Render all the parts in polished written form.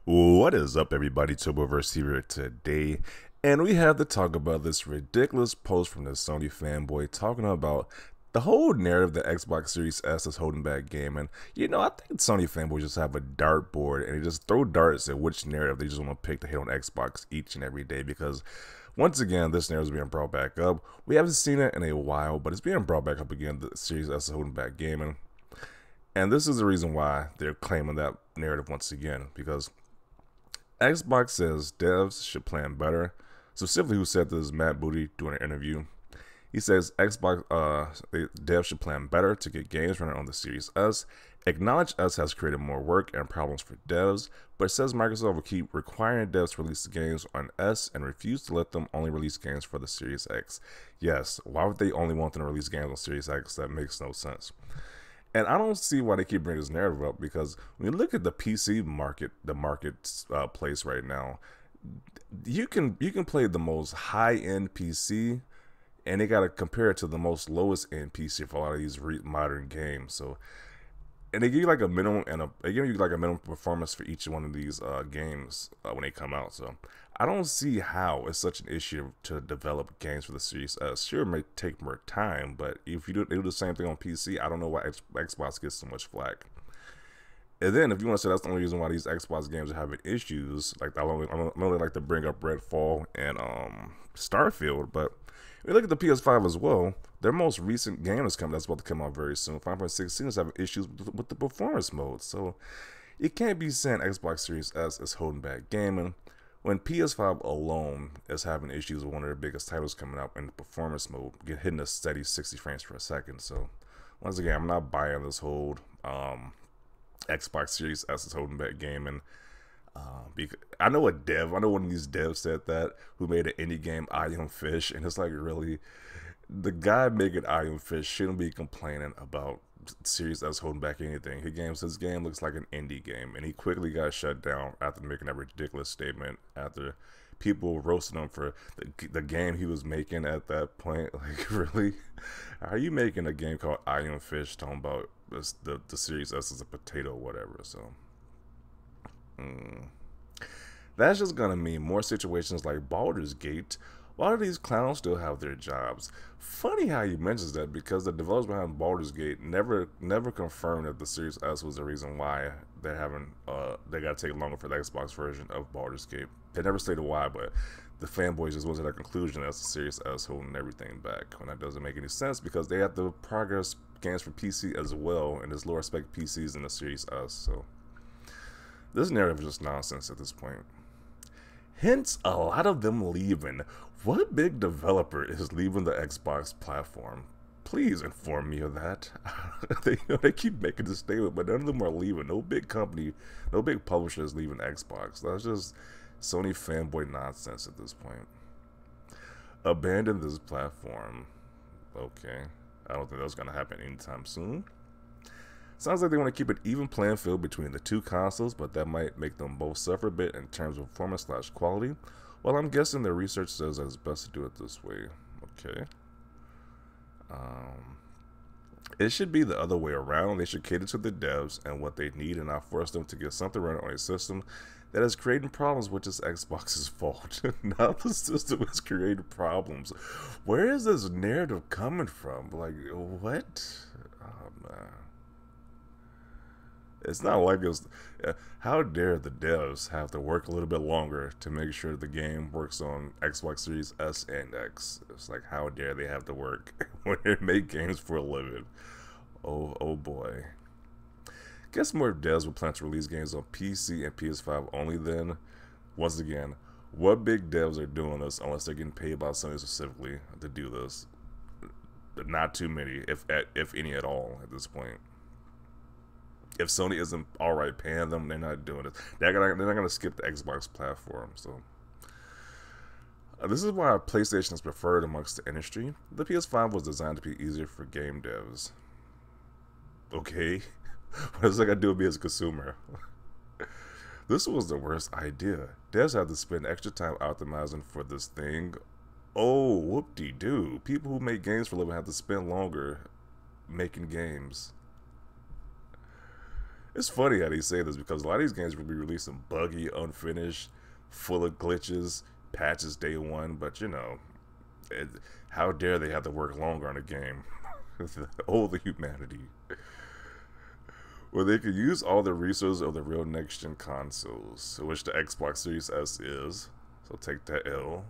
What is up, everybody? Turboverse here today, and we have to talk about this ridiculous post from the Sony fanboy talking about the whole narrative that Xbox Series S is holding back gaming. I think Sony fanboys just have a dartboard and they just throw darts at which narrative they just want to pick to hit on Xbox each and every day because once again, this narrative is being brought back up. We haven't seen it in a while, but it's being brought back up again. The Series S is holding back gaming. And this is the reason why they're claiming that narrative once again, because Xbox says devs should plan better. Specifically, who said this is Matt Booty doing an interview. He says Xbox devs should plan better to get games running on the Series S. Acknowledge S has created more work and problems for devs, but says Microsoft will keep requiring devs to release games on S and refuse to let them only release games for the Series X. Yes, why would they only want them to release games on Series X? That makes no sense. And I don't see why they keep bringing this narrative up, because when you look at the PC market, the market place right now, you can play the most high end PC, and they gotta compare it to the most lowest end PC for a lot of these modern games. So, and they give you like a minimum minimum performance for each one of these games when they come out. So I don't see how it's such an issue to develop games for the Series S. Sure, it may take more time, but if they do the same thing on PC, I don't know why Xbox gets so much flack. And then if you want to say that's the only reason why these Xbox games are having issues, like I only like to bring up Redfall and Starfield, but if you look at the PS5 as well, their most recent game is coming. That's about to come out very soon. 5.16 is having issues with the performance mode. So you can't be saying Xbox Series S is holding back gaming when PS5 alone is having issues with one of their biggest titles coming out in the performance mode, hitting a steady 60 frames per second. So once again, I'm not buying this whole Xbox Series S is holding back gaming. Because I know one of these devs said that, who made an indie game, I Am Fish, and it's like, really, the guy making I Am Fish shouldn't be complaining about Series S holding back anything. His game looks like an indie game, and he quickly got shut down after making that ridiculous statement, after people roasted him for the game he was making at that point. Like, really? Are you making a game called I Am Fish talking about the Series S as a potato or whatever? So that's just gonna mean more situations like Baldur's Gate. Why do these clowns still have their jobs? Funny how he mentions that, because the developers behind Baldur's Gate never confirmed that the Series S was the reason why they're having they gotta take longer for the Xbox version of Baldur's Gate. They never stated why, but the fanboys just went to that conclusion that's the Series S holding everything back, when that doesn't make any sense, because they have to progress games for PC as well, and there's lower spec PCs in the Series S. So this narrative is just nonsense at this point. Hence, a lot of them leaving. What big developer is leaving the Xbox platform? Please inform me of that. They keep making this statement, but none of them are leaving. No big company, no big publisher is leaving Xbox. That's just Sony fanboy nonsense at this point. Abandon this platform. Okay. I don't think that's going to happen anytime soon. Sounds like they want to keep an even playing field between the two consoles, but that might make them both suffer a bit in terms of performance/quality. Well, I'm guessing their research says that it's best to do it this way. Okay. It should be the other way around. They should cater to the devs and what they need, and not force them to get something running on a system that is creating problems, which is Xbox's fault. Not the system is creating problems. Where is this narrative coming from? Like, what? Oh, man. It's not like it's. How dare the devs have to work a little bit longer to make sure the game works on Xbox Series S and X? It's like, how dare they have to work when they make games for a living? Oh boy. Guess more devs will plan to release games on PC and PS5 only then. Once again, what big devs are doing this unless they're getting paid by Sony specifically to do this? Not too many, if any at all, at this point. If Sony isn't alright paying them, they're not doing it. They're not gonna skip the Xbox platform. So this is why PlayStation is preferred amongst the industry. The PS5 was designed to be easier for game devs. Okay, what does that got to do with me as a consumer? This was the worst idea. Devs had to spend extra time optimizing for this thing. Oh, whoop-de-doo. People who make games for a living have to spend longer making games. It's funny how they say this because a lot of these games will be releasing buggy, unfinished, full of glitches, patches day one. But you know, it, how dare they have to work longer on a game? All the humanity. Well, they could use all the resources of the real next-gen consoles, which the Xbox Series S is. So take that L.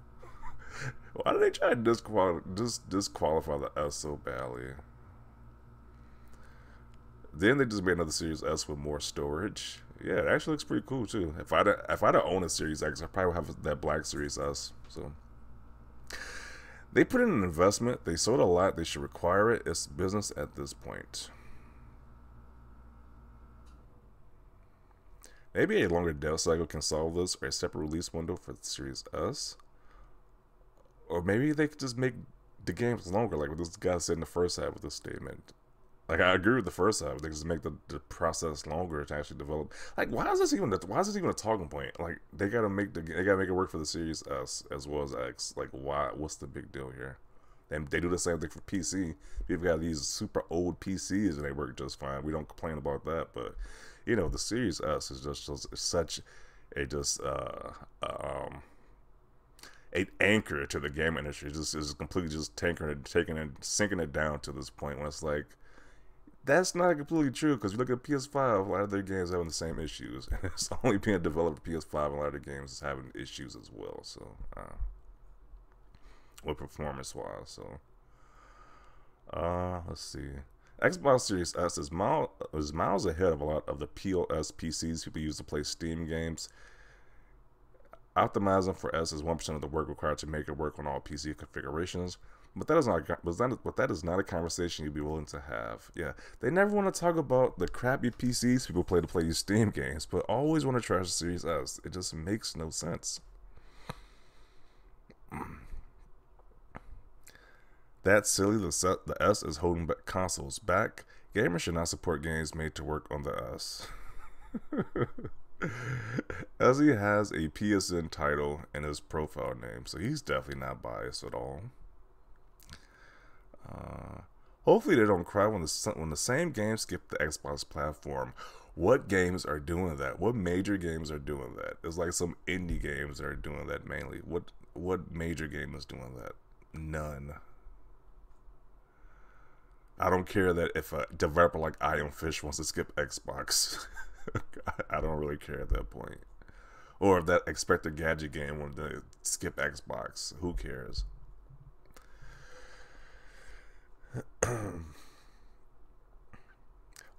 Why do they try to disqualify the S so badly? Then they just made another Series S with more storage. Yeah, it actually looks pretty cool too. If I'd owned a Series X, I probably would have that black Series S. So they put in an investment. They sold a lot. They should require it. It's business at this point. Maybe a longer dev cycle can solve this, or a separate release window for the Series S. Or maybe they could just make the games longer, like what this guy said in the first half of this statement. Like, I agree with the first half. They just make the process longer to actually develop. Like, why is this even a talking point? Like, they gotta make it work for the Series S as well as X. Like, why? What's the big deal here? And they do the same thing for PC. People got these super old PCs and they work just fine. We don't complain about that, but you know, the Series S is just such a an anchor to the game industry. Just is completely just sinking it down to this point when it's like, that's not completely true, because you look at PS5, a lot of their games having the same issues, and it's only being developed for PS5, and a lot of the games is having issues as well. So, with performance wise, so let's see. Xbox Series S is miles ahead of a lot of the POS PCs people use to play Steam games. Optimizing for S is 1% of the work required to make it work on all PC configurations. But that is not a conversation you'd be willing to have. Yeah, they never want to talk about the crappy PCs people play to play these Steam games, but always want to trash the Series S. It just makes no sense. That's silly. The S is holding back consoles back. Gamers should not support games made to work on the S. As he has a PSN title in his profile name, so he's definitely not biased at all. Hopefully they don't cry when the same games skip the Xbox platform. What games are doing that? What major games are doing that? It's like some indie games that are doing that mainly. What major game is doing that? None. I don't care that if a developer like I Am Fish wants to skip Xbox. I don't really care at that point. Or if that Expected Gadget game wanted to skip Xbox. Who cares?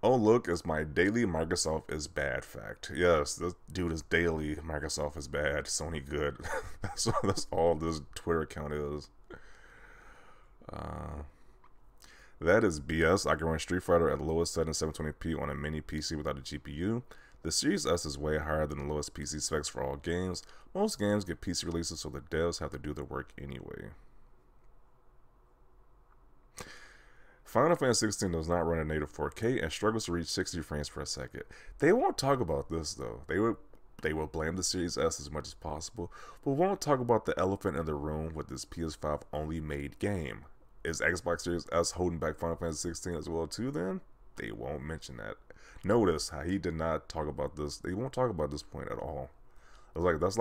Oh, look, it's my daily Microsoft is bad fact. Yes, this dude is daily Microsoft is bad, Sony good. that's all this Twitter account is. That is BS. I can run Street Fighter at the lowest setting 720p on a mini PC without a GPU. The Series S is way higher than the lowest PC specs for all games. Most games get PC releases, so the devs have to do the work anyway. Final Fantasy 16 does not run at native 4K and struggles to reach 60 frames per second. They won't talk about this though. They will blame the Series S as much as possible, but won't talk about the elephant in the room with this PS5 only made game. Is Xbox Series S holding back Final Fantasy 16 as well too then? They won't mention that. Notice how he did not talk about this. They won't talk about this point at all. That's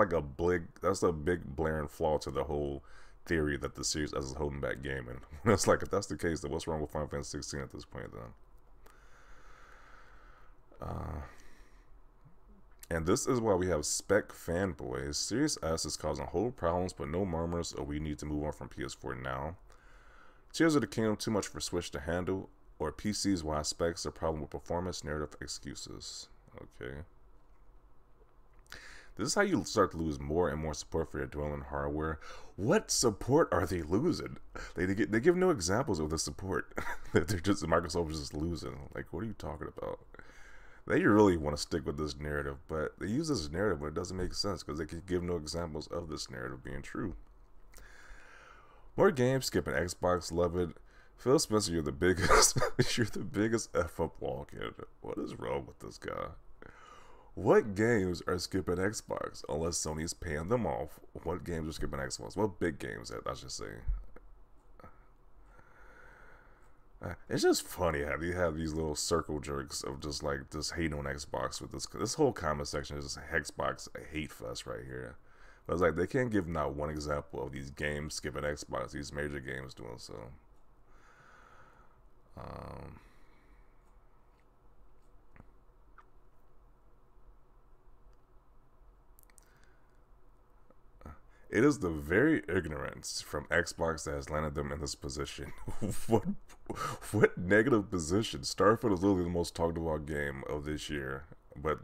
a big blaring flaw to the whole theory that the Series S is holding back gaming. It's like, if that's the case, then what's wrong with Final Fantasy 16 at this point then? And this is why we have spec fanboys. Series S is causing whole problems, but no murmurs, or we need to move on from PS4 now. Tears of the Kingdom too much for Switch to handle, or PC's why specs, a problem with performance, narrative excuses. Okay. This is how you start to lose more and more support for your dwelling hardware. What support are they losing? They give no examples of the support. Microsoft is just losing. Like, what are you talking about? They really want to stick with this narrative, but they use this narrative, but it doesn't make sense because they can give no examples of this narrative being true. More games skipping Xbox, love it. Phil Spencer, you're the biggest. You're the biggest F up walking. What is wrong with this guy? What games are skipping Xbox unless Sony's paying them off? What games are skipping Xbox? What big games, I should say. It's just funny how they have these little circle jerks of just like just hating on Xbox with this whole comment section is just Xbox hate fest right here. But it's like they can't give not one example of these games giving Xbox these major games doing so. Um, It is the very ignorance from Xbox that has landed them in this position. what what negative position? Starfield is literally the most talked about game of this year, but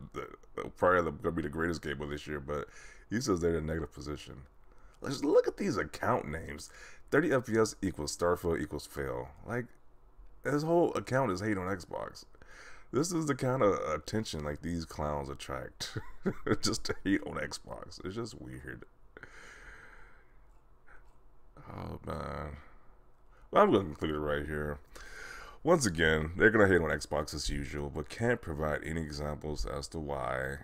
probably going to be the greatest game of this year. But he says they're in a negative position. Let's look at these account names. 30 FPS equals Starfield equals fail. Like his whole account is hate on Xbox. This is the kind of attention like these clowns attract, just to hate on Xbox. It's just weird. Oh man. Well, I'm going to conclude it right here. Once again, they're going to hate on Xbox as usual, but can't provide any examples as to why.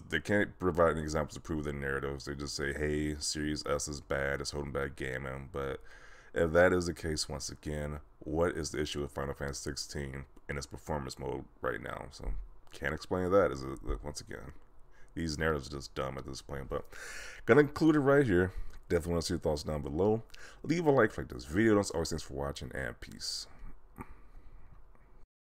They can't provide any examples to prove their narratives. They just say, hey, Series S is bad, it's holding back gaming. But if that is the case, once again, what is the issue with Final Fantasy 16 in its performance mode right now? So, can't explain that, is it? Once again, these narratives are just dumb at this point. But, going to conclude it right here. Definitely want to see your thoughts down below. Leave a like this video. Always thanks for watching, and peace.